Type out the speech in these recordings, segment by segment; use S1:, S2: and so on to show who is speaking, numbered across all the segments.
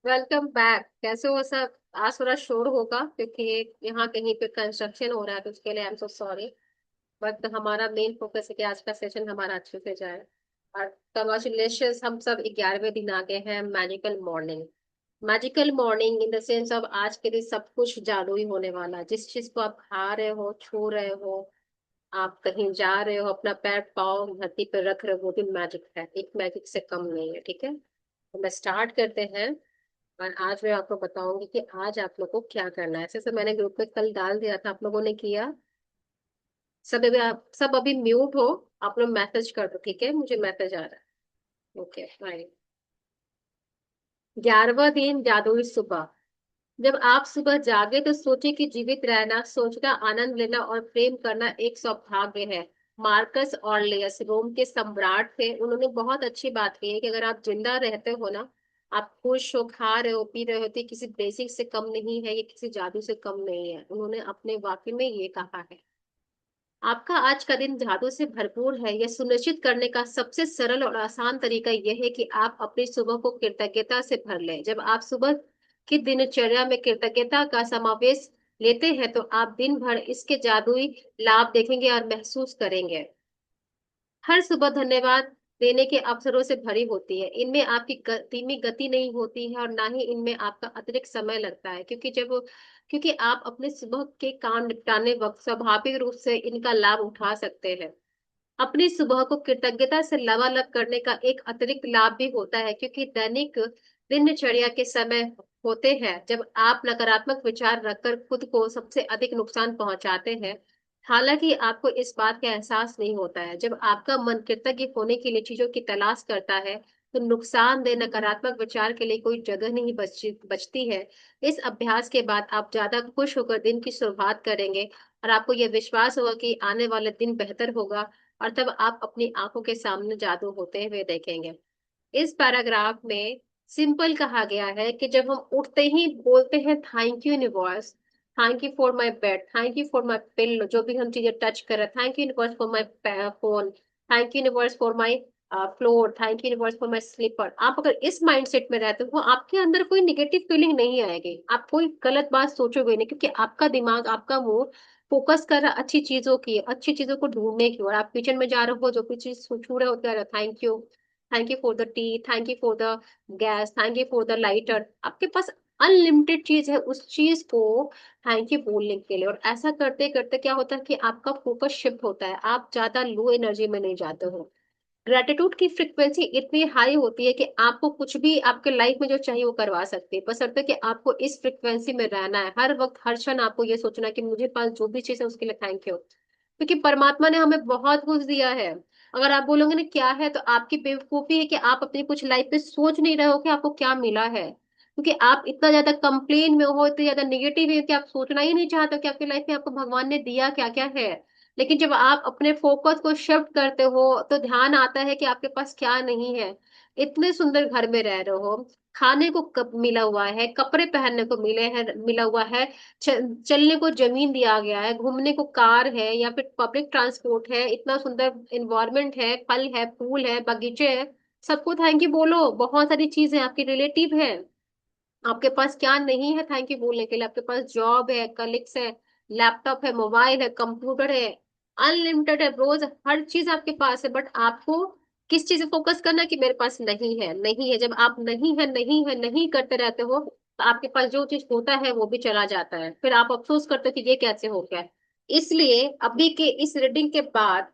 S1: Welcome back. कैसे हो सब? आज थोड़ा शोर होगा क्योंकि यहाँ कहीं पे कंस्ट्रक्शन हो रहा है, तो उसके लिए आई एम सो सॉरी। बट हमारा मेन फोकस है कि आज का सेशन हमारा अच्छे से जाए। और कंग्रेचुलेशन, हम सब 11वें दिन आ गए हैं magical morning. Magical morning in the sense of आज के दिन सब कुछ जादुई होने वाला है। जिस चीज को आप खा रहे हो, छू रहे हो, आप कहीं जा रहे हो, अपना पैर पाँव धरती पर रख रहे हो, वो भी मैजिक है। एक मैजिक से कम नहीं है। ठीक है, तो मैं स्टार्ट करते हैं। और आज मैं आपको बताऊंगी कि आज आप लोग को क्या करना है। ऐसे से मैंने ग्रुप में कल डाल दिया था, आप लोगों ने किया? सब अभी म्यूट हो। आप लोग मैसेज कर दो, ठीक है? मुझे मैसेज आ रहा है। Okay bye. 11वां दिन, जादुई सुबह। जब आप सुबह जागे तो सोचे कि जीवित रहना, सोचना, आनंद लेना और प्रेम करना एक सौभाग्य है। मार्कस ऑरलियस रोम के सम्राट थे। उन्होंने बहुत अच्छी बात कही है कि अगर आप जिंदा रहते हो ना, आप खुश हो, खा रहे हो, पी रहे हो, तो ये किसी ब्लेसिंग से कम नहीं है, ये किसी जादू से कम नहीं है। उन्होंने अपने वाक्य में ये कहा है। आपका आज का दिन जादू से भरपूर है, यह सुनिश्चित करने का सबसे सरल और आसान तरीका यह है कि आप अपनी सुबह को कृतज्ञता से भर लें। जब आप सुबह की दिनचर्या में कृतज्ञता का समावेश लेते हैं तो आप दिन भर इसके जादुई लाभ देखेंगे और महसूस करेंगे। हर सुबह धन्यवाद देने के अवसरों से भरी होती है। इनमें आपकी धीमी गति नहीं होती है और ना ही इनमें आपका अतिरिक्त समय लगता है, क्योंकि आप अपने सुबह के काम निपटाने वक्त स्वाभाविक रूप से इनका लाभ उठा सकते हैं। अपनी सुबह को कृतज्ञता से लबालब करने का एक अतिरिक्त लाभ भी होता है, क्योंकि दैनिक दिनचर्या के समय होते हैं जब आप नकारात्मक विचार रखकर खुद को सबसे अधिक नुकसान पहुंचाते हैं। हालांकि आपको इस बात का एहसास नहीं होता है। जब आपका मन कृतज्ञ होने के लिए चीजों की तलाश करता है तो नुकसानदेह नकारात्मक विचार के लिए कोई जगह नहीं बचती है। इस अभ्यास के बाद आप ज्यादा खुश होकर दिन की शुरुआत करेंगे और आपको यह विश्वास होगा कि आने वाला दिन बेहतर होगा, और तब आप अपनी आंखों के सामने जादू होते हुए देखेंगे। इस पैराग्राफ में सिंपल कहा गया है कि जब हम उठते ही बोलते हैं thank you universe, thank you for my bed, thank you for my pillow, जो भी हम चीजें टच कर रहे हैं, thank you universe for my phone, thank you universe for my floor, thank you universe for my slipper. आप अगर इस माइंडसेट में रहते हो, आपके अंदर कोई निगेटिव फीलिंग नहीं आएगी, आप कोई गलत बात सोचोगे नहीं, क्योंकि आपका दिमाग, आपका मुंह फोकस कर रहा है अच्छी चीजों की, अच्छी चीजों को ढूंढने की। और आप किचन में जा रहे हो, जो भी चीज छू रहे हो, कह रहे हो thank you, thank you for the T, thank you for the gas, thank you for the lighter. आपके पास अनलिमिटेड चीज है उस चीज को थैंक यू बोलने के लिए। और ऐसा करते करते क्या होता है कि आपका फोकस शिफ्ट होता है, आप ज्यादा लो एनर्जी में नहीं जाते हो। ग्रेटिट्यूड की फ्रिक्वेंसी इतनी हाई होती है कि आपको कुछ भी आपके लाइफ में जो चाहिए वो करवा सकती है, बशर्ते कि आपको इस फ्रिक्वेंसी में रहना है। हर वक्त हर क्षण आपको ये सोचना है कि मुझे पास जो भी चीज है उसके लिए थैंक यू, क्योंकि परमात्मा ने हमें बहुत कुछ दिया है। अगर आप बोलोगे ना क्या है, तो आपकी बेवकूफी है कि आप अपनी कुछ लाइफ में सोच नहीं रहे हो कि आपको क्या मिला है, क्योंकि आप इतना ज्यादा कंप्लेन में हो, इतने ज्यादा निगेटिव है कि आप सोचना ही नहीं चाहते हो कि आपकी लाइफ में आपको भगवान ने दिया क्या क्या है। लेकिन जब आप अपने फोकस को शिफ्ट करते हो तो ध्यान आता है कि आपके पास क्या नहीं है। इतने सुंदर घर में रह रहे हो, खाने को कब मिला हुआ है, कपड़े पहनने को मिला हुआ है, चलने को जमीन दिया गया है, घूमने को कार है या फिर पब्लिक ट्रांसपोर्ट है, इतना सुंदर इन्वायरमेंट है, फल है, फूल है, बगीचे है। सबको थैंक यू बोलो। बहुत सारी चीजें आपकी रिलेटिव है। आपके पास क्या नहीं है थैंक यू बोलने के लिए? आपके पास जॉब है, कलिग्स है, लैपटॉप है, मोबाइल है, कंप्यूटर है, अनलिमिटेड है, रोज हर चीज आपके पास है। बट आपको किस चीज पे फोकस करना है कि मेरे पास नहीं है, नहीं है। जब आप नहीं है, नहीं है, नहीं करते रहते हो तो आपके पास जो चीज होता है वो भी चला जाता है, फिर आप अफसोस करते हो कि ये कैसे हो गया। इसलिए अभी के इस रीडिंग के बाद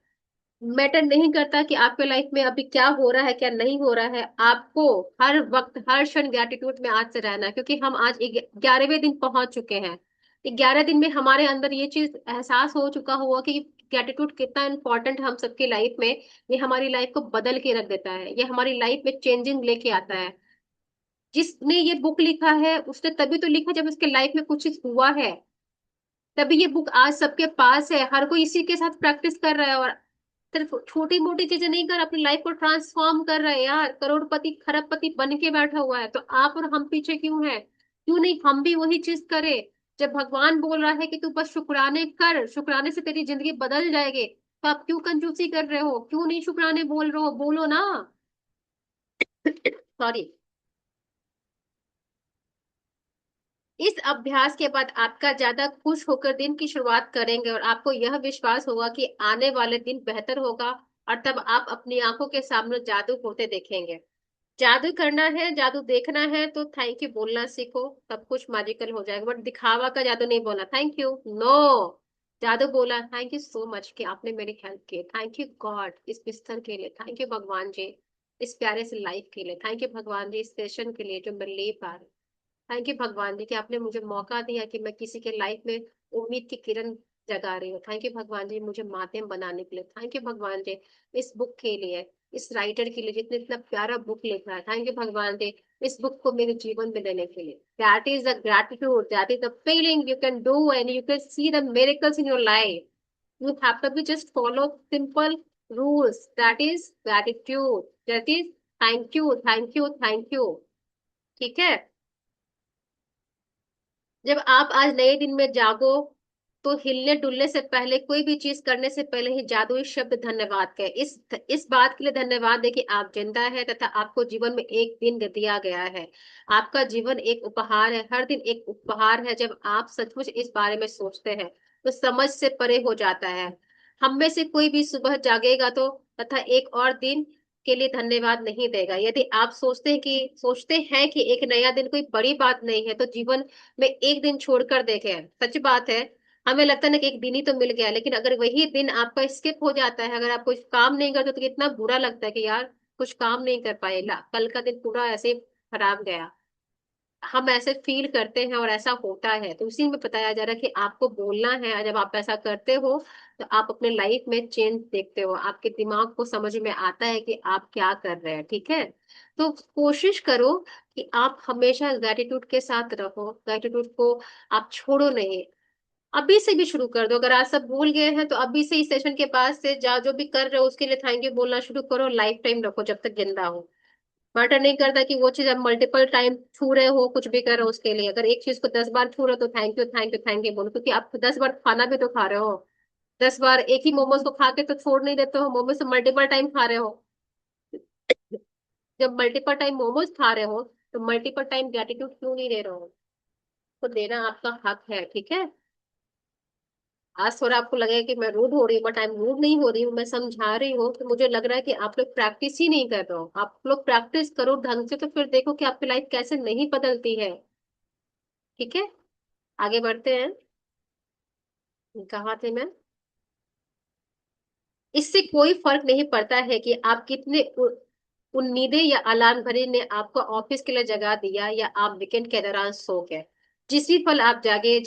S1: मैटर नहीं करता कि आपके लाइफ में अभी क्या हो रहा है, क्या नहीं हो रहा है। आपको हर वक्त हर क्षण ग्रेटिट्यूड में आज से रहना है, क्योंकि हम आज 11वें दिन पहुंच चुके हैं। 11 दिन में हमारे अंदर ये चीज एहसास हो चुका हुआ कि ग्रेटिट्यूड कितना इंपॉर्टेंट है हम सबकी लाइफ में। ये हमारी लाइफ को बदल के रख देता है, ये हमारी लाइफ में चेंजिंग लेके आता है। जिसने ये बुक लिखा है उसने तभी तो लिखा जब उसके लाइफ में कुछ चीज हुआ है, तभी ये बुक आज सबके पास है। हर कोई इसी के साथ प्रैक्टिस कर रहा है और सिर्फ छोटी मोटी चीजें नहीं कर, अपनी लाइफ को ट्रांसफॉर्म कर रहे हैं। यार करोड़पति खरबपति बन के बैठा हुआ है, तो आप और हम पीछे क्यों हैं? क्यों नहीं हम भी वही चीज करें? जब भगवान बोल रहा है कि तू बस शुक्राने कर, शुक्राने से तेरी जिंदगी बदल जाएगी, तो आप क्यों कंजूसी कर रहे हो? क्यों नहीं शुक्राने बोल रहे हो? बोलो ना। सॉरी। इस अभ्यास के बाद आपका ज्यादा खुश होकर दिन की शुरुआत करेंगे और आपको यह विश्वास होगा कि आने वाले दिन बेहतर होगा। और तब आप अपनी आंखों के सामने जादू होते देखेंगे। जादू करना है, जादू देखना है तो थैंक यू बोलना सीखो, सब कुछ मैजिकल हो जाएगा। बट दिखावा का जादू नहीं बोलना, थैंक यू नो। जादू बोला थैंक यू सो मच कि आपने मेरी हेल्प की, थैंक यू गॉड इस बिस्तर के लिए, थैंक यू भगवान जी इस प्यारे से लाइफ के लिए, थैंक यू भगवान जी इस सेशन के लिए जो मैं ले पा रही। थैंक यू भगवान जी कि आपने मुझे मौका दिया कि मैं किसी के लाइफ में उम्मीद की किरण जगा रही हूँ। थैंक यू भगवान जी मुझे माध्यम बनाने के लिए। थैंक यू भगवान जी इस बुक के लिए, इस राइटर के लिए जितने इतना प्यारा बुक लिखा है। थैंक यू भगवान जी इस बुक को मेरे जीवन में लेने के लिए। That is the gratitude, that is the feeling you can do and you can see the miracles in your life. You have to be just follow simple rules. That is gratitude. That is thank you, thank you, thank you. ठीक है। जब आप आज नए दिन में जागो तो हिलने डुलने से पहले, कोई भी चीज करने से पहले ही जादुई शब्द धन्यवाद कहे। इस बात के लिए धन्यवाद है कि आप जिंदा है तथा आपको जीवन में एक दिन दिया गया है। आपका जीवन एक उपहार है, हर दिन एक उपहार है। जब आप सचमुच इस बारे में सोचते हैं तो समझ से परे हो जाता है। हम में से कोई भी सुबह जागेगा तो तथा एक और दिन के लिए धन्यवाद नहीं देगा। यदि आप सोचते हैं कि एक नया दिन कोई बड़ी बात नहीं है तो जीवन में एक दिन छोड़कर देखें। सच बात है, हमें लगता है ना कि एक दिन ही तो मिल गया, लेकिन अगर वही दिन आपका स्किप हो जाता है, अगर आप कुछ काम नहीं करते तो कितना बुरा लगता है कि यार कुछ काम नहीं कर पाए, कल का दिन पूरा ऐसे ही खराब गया। हम ऐसे फील करते हैं और ऐसा होता है। तो उसी में बताया जा रहा है कि आपको बोलना है। जब आप ऐसा करते हो तो आप अपने लाइफ में चेंज देखते हो, आपके दिमाग को समझ में आता है कि आप क्या कर रहे हैं। ठीक है, तो कोशिश करो कि आप हमेशा ग्रेटिट्यूड के साथ रहो, ग्रेटिट्यूड को आप छोड़ो नहीं। अभी से भी शुरू कर दो। अगर आज सब भूल गए हैं तो अभी से इस सेशन के बाद से जा जो भी कर रहे हो उसके लिए थैंक यू बोलना शुरू करो। लाइफ टाइम रखो जब तक जिंदा हो। मैटर नहीं करता कि वो चीज आप मल्टीपल टाइम छू रहे हो, कुछ भी कर रहे हो उसके लिए। अगर एक चीज को 10 बार छू रहे हो तो thank you thank you thank you बोलो, क्योंकि आप 10 बार खाना भी तो खा रहे हो। 10 बार एक ही मोमोज को खा के तो छोड़ नहीं देते हो, मोमोज तो मल्टीपल टाइम खा रहे हो। जब मल्टीपल टाइम मोमोज खा रहे हो तो मल्टीपल टाइम ग्रेटिट्यूड क्यों नहीं दे रहे हो? तो देना आपका हक है। ठीक है। आज थोड़ा आपको लगेगा कि मैं रूड हो रही हूँ, बट आई एम रूड नहीं हो रही हूँ, मैं समझा रही हूँ कि मुझे लग रहा है कि आप लोग प्रैक्टिस ही नहीं कर रहे हो। आप लोग प्रैक्टिस करो ढंग से तो फिर देखो कि आपकी लाइफ कैसे नहीं बदलती है। ठीक है, आगे बढ़ते हैं। कहाँ थे मैं? इससे कोई फर्क नहीं पड़ता है कि आप कितने उम्मीदें या अलार्म घड़ी ने आपको ऑफिस के लिए जगा दिया या आप वीकेंड के दौरान सो गए। जिस भी पल आप जागे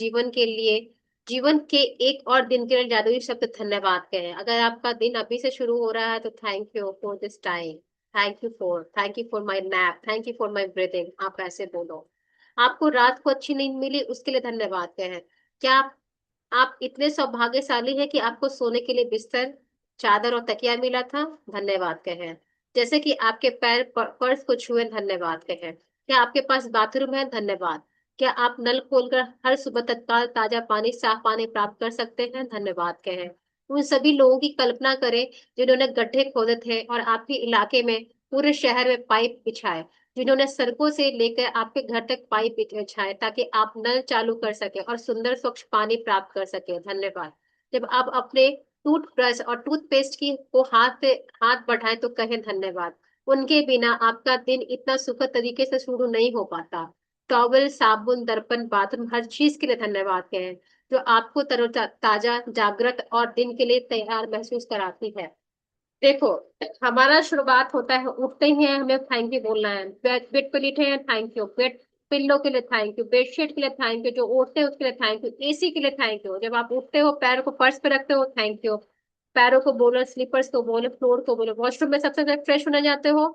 S1: जीवन के एक और दिन के लिए जादुई शब्द धन्यवाद कहें। अगर आपका दिन अभी से शुरू हो रहा है तो thank you for this time, thank you for my nap, thank you for my breathing. आप ऐसे बोलो। आपको रात को अच्छी नींद मिली उसके लिए धन्यवाद कहें। क्या आप इतने सौभाग्यशाली हैं कि आपको सोने के लिए बिस्तर, चादर और तकिया मिला था? धन्यवाद कहें। जैसे कि आपके पैर फर्श को छुए? धन्यवाद कहें। क्या आपके पास बाथरूम है? धन्यवाद। क्या आप नल खोलकर हर सुबह तत्काल ताजा पानी, साफ पानी प्राप्त कर सकते हैं? धन्यवाद कहें। उन सभी लोगों की कल्पना करें जिन्होंने गड्ढे खोदे थे और आपके इलाके में, पूरे शहर में पाइप बिछाए, जिन्होंने सड़कों से लेकर आपके घर तक पाइप बिछाए ताकि आप नल चालू कर सके और सुंदर स्वच्छ पानी प्राप्त कर सके। धन्यवाद। जब आप अपने टूथब्रश और टूथपेस्ट की को हाथ बढ़ाएं तो कहें धन्यवाद। उनके बिना आपका दिन इतना सुखद तरीके से शुरू नहीं हो पाता। टॉवल, साबुन, दर्पण, बाथरूम, हर चीज के लिए धन्यवाद कहें जो आपको तरोताजा, जागृत और दिन के लिए तैयार महसूस कराती है। देखो, हमारा शुरुआत होता है उठते ही है, हमें थैंक यू बोलना है। बेड पे लेटे हैं, थैंक यू। बेड पिल्लो के लिए थैंक यू, बेडशीट के लिए थैंक यू, जो ओढ़ते हैं उसके लिए थैंक यू, एसी के लिए थैंक यू। जब आप उठते हो पैर को फर्श पे रखते हो थैंक यू। पैरों को बोलो, स्लीपर्स को बोलो, फ्लोर को बोलो। वॉशरूम में सबसे पहले फ्रेश होने जाते हो,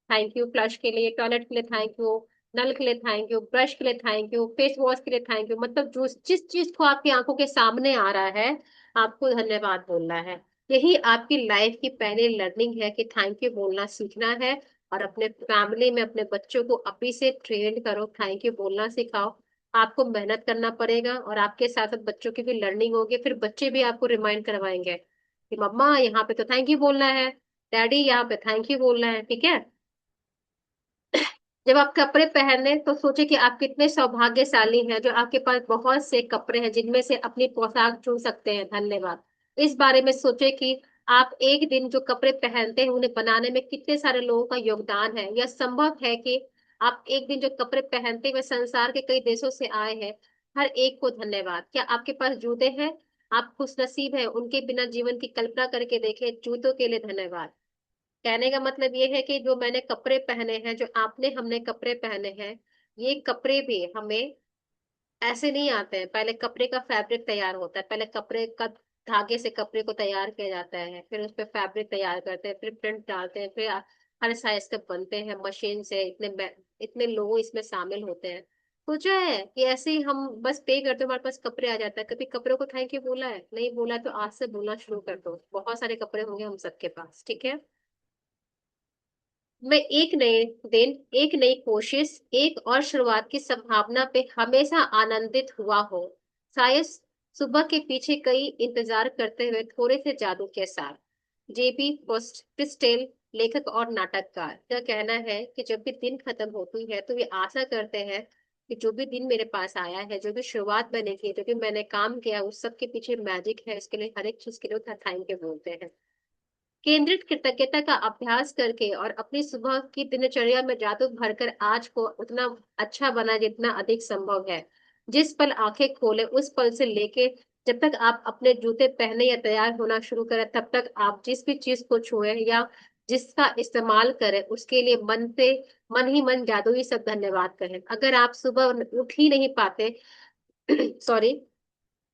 S1: थैंक यू। फ्लश के लिए, टॉयलेट के लिए थैंक यू, नल के लिए थैंक यू, ब्रश के लिए थैंक यू, फेस वॉश के लिए थैंक यू। मतलब जो जिस चीज को आपकी आंखों के सामने आ रहा है आपको धन्यवाद बोलना है। यही आपकी लाइफ की पहली लर्निंग है कि थैंक यू बोलना सीखना है। और अपने फैमिली में अपने बच्चों को अभी से ट्रेन करो, थैंक यू बोलना सिखाओ। आपको मेहनत करना पड़ेगा और आपके साथ साथ बच्चों की भी लर्निंग होगी। फिर बच्चे भी आपको रिमाइंड करवाएंगे कि मम्मा यहाँ पे तो थैंक यू बोलना है, डैडी यहाँ पे थैंक यू बोलना है। ठीक है। जब आप कपड़े पहने तो सोचे कि आप कितने सौभाग्यशाली हैं, जो आपके पास बहुत से कपड़े हैं जिनमें से अपनी पोशाक चुन सकते हैं। धन्यवाद। इस बारे में सोचे कि आप एक दिन जो कपड़े पहनते हैं उन्हें बनाने में कितने सारे लोगों का योगदान है। यह संभव है कि आप एक दिन जो कपड़े पहनते हुए संसार के कई देशों से आए हैं, हर एक को धन्यवाद। क्या आपके पास जूते हैं? आप खुशनसीब हैं। उनके बिना जीवन की कल्पना करके देखें। जूतों के लिए धन्यवाद। कहने का मतलब ये है कि जो मैंने कपड़े पहने हैं, जो आपने हमने कपड़े पहने हैं, ये कपड़े भी हमें ऐसे नहीं आते हैं। पहले कपड़े का फैब्रिक तैयार होता है, पहले कपड़े का धागे से कपड़े को तैयार किया जाता है, फिर उस पर फैब्रिक तैयार करते हैं, फिर प्रिंट डालते हैं, फिर हर साइज के बनते हैं मशीन से। इतने लोग इसमें शामिल होते हैं। सोचा है कि ऐसे ही हम बस पे करते हैं, हमारे पास कपड़े आ जाता है। कभी कपड़ों को थैंक यू बोला है? नहीं बोला तो आज से बोलना शुरू कर दो। बहुत सारे कपड़े होंगे हम सबके पास, ठीक है। मैं एक नए दिन, एक नई कोशिश, एक और शुरुआत की संभावना पे हमेशा आनंदित हुआ हो। शायद सुबह के पीछे कई इंतजार करते हुए थोड़े से जादू के साथ। जेबी क्रिस्टेल, लेखक और नाटककार, का कहना है कि जब भी दिन खत्म होती है तो वे आशा करते हैं कि जो भी दिन मेरे पास आया है, जो भी शुरुआत मैंने की, जो भी मैंने काम किया, उस सब के पीछे मैजिक है। इसके लिए, हर एक चीज के लिए थैंक यू बोलते हैं। केंद्रित कृतज्ञता का अभ्यास करके और अपनी सुबह की दिनचर्या में जादू भरकर आज को उतना अच्छा बना जितना अधिक संभव है। जिस पल आंखें खोले उस पल से लेके जब तक आप अपने जूते पहने या तैयार होना शुरू करें, तब तक आप जिस भी चीज को छुए या जिसका इस्तेमाल करें, उसके लिए मन से, मन ही मन जादुई सब धन्यवाद करें। अगर आप सुबह उठ ही नहीं पाते सॉरी,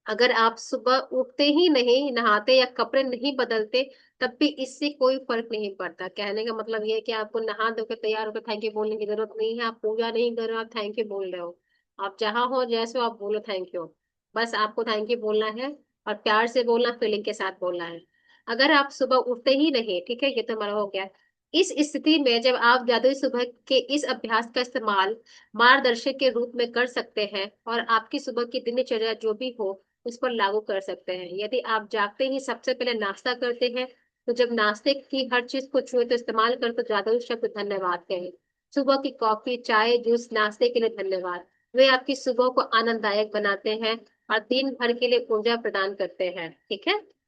S1: अगर आप सुबह उठते ही नहीं, नहाते या कपड़े नहीं बदलते, तब भी इससे कोई फर्क नहीं पड़ता। कहने का मतलब ये है कि आपको नहा धो के तैयार होकर थैंक यू बोलने की जरूरत नहीं है। आप पूजा नहीं कर रहे हो, आप थैंक यू बोल रहे हो। आप जहां हो, जैसे हो, आप बोलो थैंक यू। बस आपको थैंक यू बोलना है, और प्यार से बोलना, फीलिंग के साथ बोलना है। अगर आप सुबह उठते ही नहीं, ठीक है, ये तो हमारा हो गया। इस स्थिति में जब आप जादुई सुबह के इस अभ्यास का इस्तेमाल मार्गदर्शक के रूप में कर सकते हैं और आपकी सुबह की दिनचर्या जो भी हो उस पर लागू कर सकते हैं। यदि आप जागते ही सबसे पहले नाश्ता करते हैं, तो जब नाश्ते की हर चीज को छुए तो इस्तेमाल कर तो जादुई शब्द धन्यवाद कहें। सुबह की कॉफी, चाय, जूस, नाश्ते के लिए धन्यवाद। वे आपकी सुबह को आनंददायक बनाते हैं और दिन भर के लिए ऊर्जा प्रदान करते हैं, ठीक है।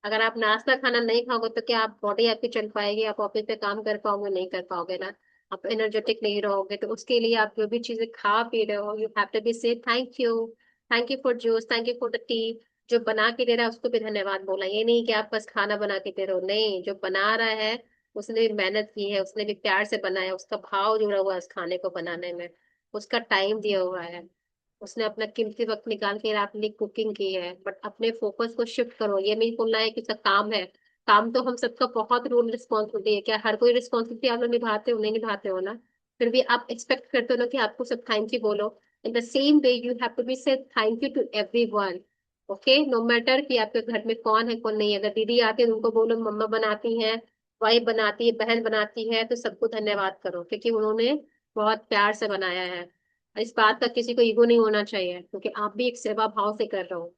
S1: अगर आप नाश्ता खाना नहीं खाओगे तो क्या आप, बॉडी आपकी चल पाएगी? आप ऑफिस पे काम कर पाओगे? नहीं कर पाओगे ना। आप एनर्जेटिक नहीं रहोगे। तो उसके लिए आप जो भी चीजें खा पी रहे हो, you have to be say thank you. Thank you for juice, thank you for the T. जो बना के दे रहा है उसको भी धन्यवाद बोला। ये नहीं कि आप बस खाना बना के दे रहे हो, नहीं, जो बना रहा है उसने भी मेहनत की है, उसने भी प्यार से बनाया, उसका भाव जुड़ा हुआ है उस खाने को बनाने में, उसका टाइम दिया हुआ है, उसने अपना कीमती वक्त निकाल के आपके लिए कुकिंग की है। बट अपने फोकस को शिफ्ट करो। ये नहीं बोलना है कि सब काम है। काम तो हम सबका बहुत रोल रिस्पॉन्सिबिलिटी है। क्या हर कोई रिस्पॉन्सिबिलिटी आप लोग निभाते हो? नहीं निभाते हो ना। फिर भी आप एक्सपेक्ट करते हो ना कि आपको सब थैंक यू बोलो। In the same way you have to be say thank you to everyone. Okay, no matter कि आपके घर में कौन है कौन नहीं है। अगर दीदी आती है तो उनको बोलो मम्मा बनाती हैं, वाइफ बनाती है, बहन बनाती है, तो सबको धन्यवाद करो क्योंकि उन्होंने बहुत प्यार से बनाया है। इस बात का किसी को ईगो नहीं होना चाहिए, क्योंकि आप भी एक सेवा भाव से कर रहे हो।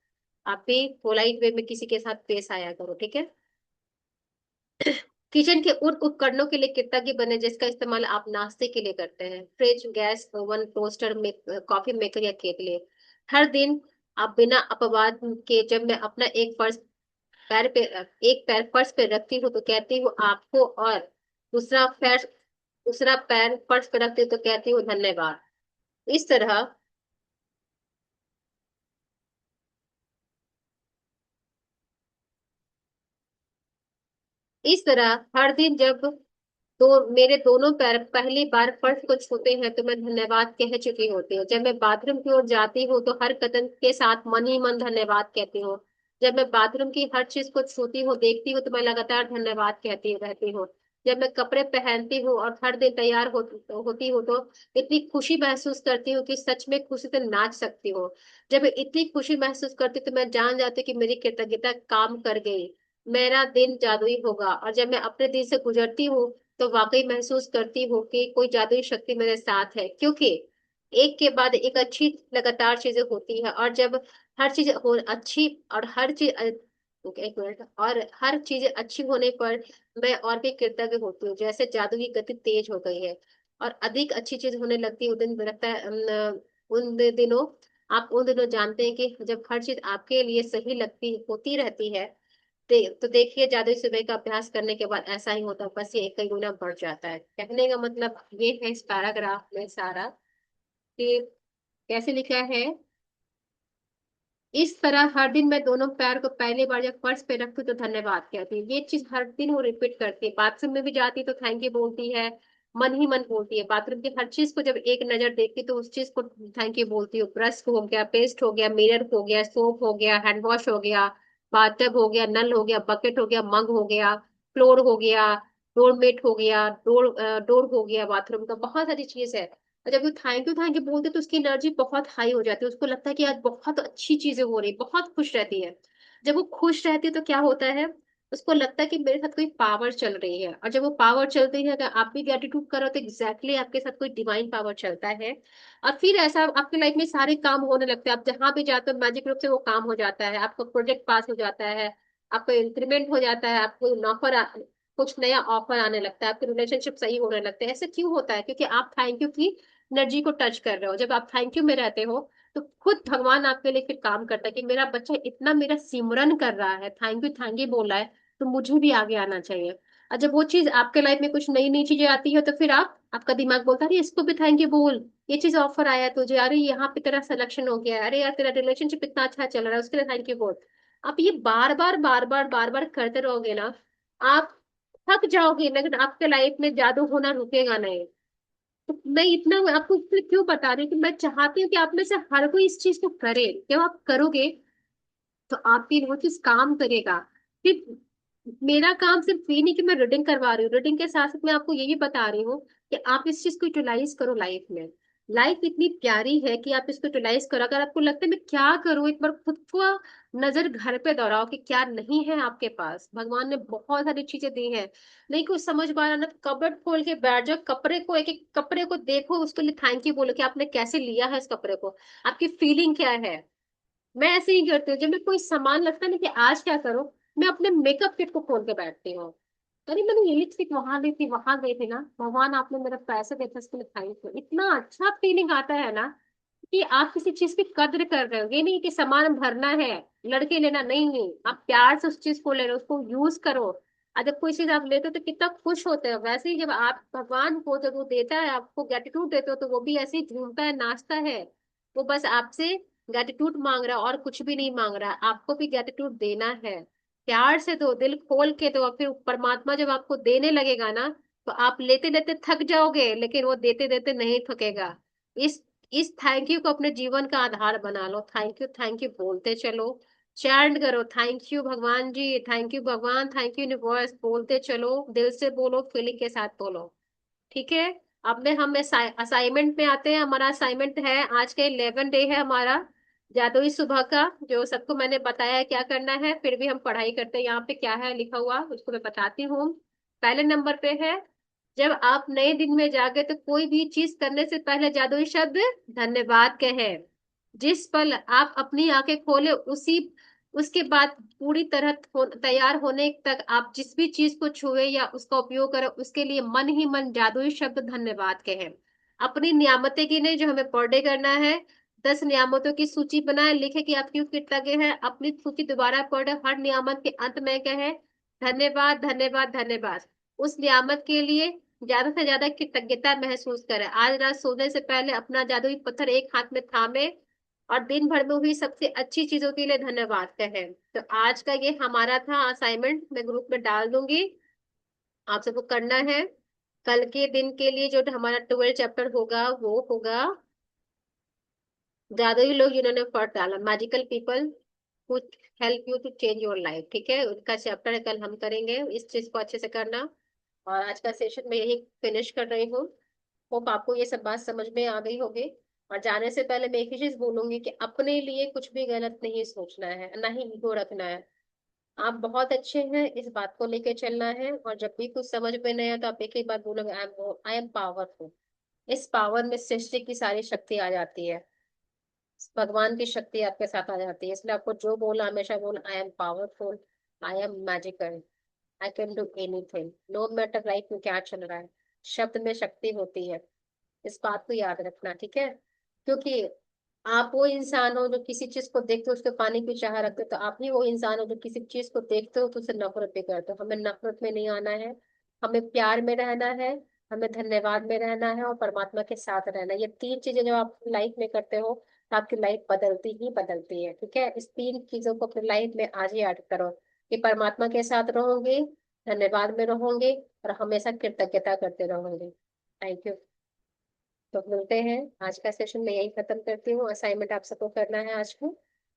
S1: आप भी पोलाइट वे में किसी के साथ पेश आया करो, ठीक है। किचन के उन उपकरणों के लिए कृतज्ञ बने जिसका इस्तेमाल आप नाश्ते के लिए करते हैं। Fridge, gas, oven, toaster, coffee maker या केक लिए। हर दिन आप बिना अपवाद के, जब मैं अपना एक पैर फर्श पे रखती हूँ तो कहती हूँ आपको, और दूसरा पैर फर्श पे रखती हूँ तो कहती हूँ धन्यवाद। इस तरह, हर दिन जब मेरे दोनों पैर पहली बार फर्श को छूते हैं तो मैं धन्यवाद कह चुकी होती हूँ। जब मैं बाथरूम की ओर जाती हूँ तो हर कदम के साथ मन ही मन धन्यवाद कहती हूँ। जब मैं बाथरूम की हर चीज को छूती हूँ, देखती हूँ, तो मैं लगातार धन्यवाद कहती रहती हूँ। जब मैं कपड़े पहनती हूँ और हर दिन तैयार होती हूँ तो इतनी खुशी महसूस करती हूँ कि सच में खुशी से नाच सकती हूँ। जब मैं इतनी खुशी महसूस करती हूँ तो मैं जान जाती हूँ कि मेरी कृतज्ञता काम कर गई, मेरा दिन जादुई होगा। और जब मैं अपने दिन से गुजरती हूँ तो वाकई महसूस करती हूँ कि कोई जादुई शक्ति मेरे साथ है, क्योंकि एक के बाद एक अच्छी लगातार चीजें होती है। और जब हर चीज हो अच्छी, और हर चीज एक मिनट, और हर चीज अच्छी होने पर मैं और भी कृतज्ञ होती हूँ, जैसे जादू की गति तेज हो गई है। और अधिक अच्छी चीज होने लगती है उस दिन लगता है उन दिनों आप उन दिनों जानते हैं कि जब हर चीज आपके लिए सही लगती होती रहती है। तो देखिए जादुई सुबह का अभ्यास करने के बाद ऐसा ही होता है, बस ये कई गुना बढ़ जाता है। कहने का मतलब ये है इस पैराग्राफ में सारा कि कैसे लिखा है, इस तरह हर दिन मैं दोनों पैर को पहली बार जब फर्श पे रखती तो धन्यवाद कहती है। ये चीज हर दिन वो रिपीट करती है। बाथरूम में भी जाती तो थैंक यू बोलती है, मन ही मन बोलती है। बाथरूम की हर चीज को जब एक नजर देखती तो उस चीज को थैंक यू बोलती है। ब्रश हो गया, पेस्ट हो गया, मिरर हो गया, सोप हो गया, हैंड वॉश हो गया, बाथटब हो गया, नल हो गया, बकेट हो गया, मग हो गया, फ्लोर हो गया, डोरमेट हो गया, डोर हो गया, बाथरूम का बहुत सारी चीज है। और जब वो थैंक यू बोलते तो उसकी एनर्जी बहुत हाई हो जाती है। उसको लगता है कि आज बहुत अच्छी चीजें हो रही, बहुत खुश रहती है। जब वो खुश रहती है तो क्या होता है, उसको लगता है कि मेरे साथ कोई पावर चल रही है। और जब वो पावर चलती है, अगर आप भी ग्रेटिट्यूड करो तो एग्जैक्टली आपके साथ कोई डिवाइन पावर चलता है। और फिर ऐसा आपके लाइफ में सारे काम होने लगते हैं। आप जहां भी जाते हो मैजिक रूप से वो काम हो जाता है, आपका प्रोजेक्ट पास हो जाता है, आपको इंक्रीमेंट हो जाता है, आपको नौकर कुछ नया ऑफर आने लगता है, आपके रिलेशनशिप सही होने लगते हैं। ऐसे क्यों होता है? क्योंकि आप थैंक यू की एनर्जी को टच कर रहे हो। जब आप थैंक यू में रहते हो तो खुद भगवान आपके लिए फिर काम करता है कि मेरा बच्चा इतना मेरा सिमरन कर रहा है, थैंक यू बोल रहा है, तो मुझे भी आगे आना चाहिए। और जब वो चीज आपके लाइफ में कुछ नई नई चीजें आती है तो फिर आपका दिमाग बोलता है अरे इसको भी थैंक यू बोल, ये चीज ऑफर आया है तुझे, अरे यहाँ पे तेरा सिलेक्शन हो गया है, अरे यार तेरा रिलेशनशिप इतना अच्छा चल रहा है उसके लिए थैंक यू बोल। आप ये बार बार करते रहोगे ना, आप थक जाओगे, लेकिन आपके लाइफ में जादू होना रुकेगा नहीं। तो मैं इतना आपको इसलिए क्यों बता रही हूँ कि मैं चाहती हूँ कि आप में से हर कोई इस चीज को करे। जब आप करोगे तो आपकी वो चीज काम करेगा। फिर मेरा काम सिर्फ ये नहीं कि मैं रीडिंग करवा रही हूँ, रीडिंग के साथ साथ मैं आपको ये भी बता रही हूँ कि आप इस चीज को यूटिलाइज करो लाइफ में। लाइफ इतनी प्यारी है कि आप इसको यूटिलाइज करो। अगर आपको लगता है मैं क्या करूँ, एक बार खुद को नजर घर पे दोहराओ कि क्या नहीं है आपके पास। भगवान ने बहुत सारी चीजें दी हैं, नहीं कुछ समझ पा रहा ना, कबर्ड खोल के बैठ जाओ, कपड़े को एक एक कपड़े को देखो, उसके लिए थैंक यू बोलो कि आपने कैसे लिया है इस कपड़े को, आपकी फीलिंग क्या है। मैं ऐसे ही करती हूँ, जब मैं कोई सामान लगता है ना कि आज क्या करूं, मैं अपने मेकअप किट को खोल के बैठती हूँ। अरे मैंने ये लिपस्टिक वहां गई थी ना, भगवान आपने मेरा पैसे देते इसके लिए थैंक यू। इतना अच्छा फीलिंग आता है ना कि आप किसी चीज की कद्र कर रहे हो। ये नहीं कि सामान भरना है, लड़के लेना, नहीं नहीं, आप प्यार से उस चीज को ले रहे हो, उसको यूज करो। और जब कोई चीज आप लेते हो तो कितना खुश होते हो। वैसे ही जब आप भगवान को जब वो देता है, आपको ग्रेटिट्यूड देते हो, तो वो भी ऐसे ही झूमता है, नाचता है। वो बस आपसे ग्रेटिट्यूड मांग रहा है और कुछ भी नहीं मांग रहा है। आपको भी ग्रेटिट्यूड देना है, प्यार से दो, दिल खोल के दो। और फिर परमात्मा जब आपको देने लगेगा ना, तो आप लेते लेते थक जाओगे, लेकिन वो देते देते नहीं थकेगा। इस थैंक यू को अपने जीवन का आधार बना लो। थैंक यू बोलते चलो, चैंट करो, थैंक यू भगवान जी, थैंक यू भगवान, थैंक यू यूनिवर्स, बोलते चलो, दिल से बोलो, फीलिंग के साथ बोलो। ठीक है। अब में हम असाइनमेंट में आते हैं। हमारा असाइनमेंट है आज का 11 डे है हमारा जादुई सुबह का, जो सबको मैंने बताया है क्या करना है। फिर भी हम पढ़ाई करते हैं। यहाँ पे क्या है लिखा हुआ उसको मैं बताती हूँ। पहले नंबर पे है, जब आप नए दिन में जागे तो कोई भी चीज करने से पहले जादुई शब्द धन्यवाद कहे। जिस पल आप अपनी आंखें खोले उसी उसके बाद पूरी तरह तैयार होने तक आप जिस भी चीज को छुए या उसका उपयोग करें, उसके लिए मन ही मन जादुई शब्द धन्यवाद कहें। अपनी नियामतें गिने जो हमें पर डे करना है। 10 नियामतों की सूची बनाए, लिखे कि आप क्यों फिट लगे हैं। अपनी सूची दोबारा पढ़े, हर नियामत के अंत में कहे धन्यवाद धन्यवाद धन्यवाद। उस नियामत के लिए ज्यादा से ज्यादा कृतज्ञता महसूस करें। आज रात सोने से पहले अपना जादुई पत्थर एक हाथ में थामे और दिन भर में हुई सबसे अच्छी चीजों के लिए धन्यवाद कहें। तो आज का ये हमारा था असाइनमेंट, मैं ग्रुप में डाल दूंगी, आप सबको करना है। कल के दिन के लिए जो हमारा 12 चैप्टर होगा वो होगा जादुई लोग जिन्होंने फर्क डाला, magical people who help you to change your life. ठीक है, उनका चैप्टर है, कल हम करेंगे। इस चीज को अच्छे से करना। और आज का सेशन मैं यही फिनिश कर रही हूँ। होप आपको ये सब बात समझ में आ गई होगी। और जाने से पहले मैं एक ही चीज बोलूंगी कि अपने लिए कुछ भी गलत नहीं सोचना है, ना ही ईगो रखना है। आप बहुत अच्छे हैं, इस बात को लेके चलना है। और जब भी कुछ समझ में नहीं आया तो आप एक ही बात बोलोगे, आई एम पावरफुल। इस पावर में सृष्टि की सारी शक्ति आ जाती है, भगवान की शक्ति आपके साथ आ जाती है। इसलिए आपको जो बोला हमेशा बोला, I am powerful, I am magical, I can do anything, no matter life में क्या चल रहा है। शब्द में शक्ति होती है। इस बात को याद रखना, ठीक है। क्योंकि आप वो इंसान हो जो किसी चीज को देखते हो उसको पाने की चाह रखते हो, तो आप ही वो इंसान हो जो किसी चीज को देखते हो तो उसे नफरत भी करते हो। हमें नफरत में नहीं आना है, हमें प्यार में रहना है, हमें धन्यवाद में रहना है और परमात्मा के साथ रहना है। ये तीन चीजें जब आप लाइफ में करते हो तो आपकी लाइफ बदलती ही बदलती है, ठीक है। इस तीन चीजों को अपनी लाइफ में आज ही ऐड करो कि परमात्मा के साथ रहोगे, धन्यवाद में रहोगे और हमेशा कृतज्ञता करते रहोगे। Thank you. तो मिलते हैं। आज का सेशन मैं यही खत्म करती हूँ। असाइनमेंट आप सबको करना है आज को।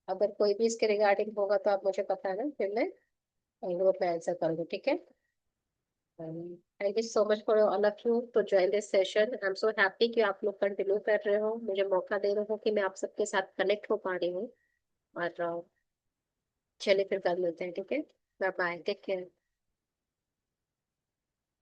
S1: अगर कोई भी इसके रिगार्डिंग होगा तो आप मुझे बताना, फिर मैं ग्रुप में आंसर करूँगी, ठीक है। Thank you so much for all of you to join this session. I am so happy कि आप लोग कंटिन्यू कर रहे हो, मुझे मौका दे रहे हो कि मैं आप सबके साथ कनेक्ट हो पा रही हूँ। और चलिए फिर कल मिलते हैं, ठीक है। Bye bye, take care.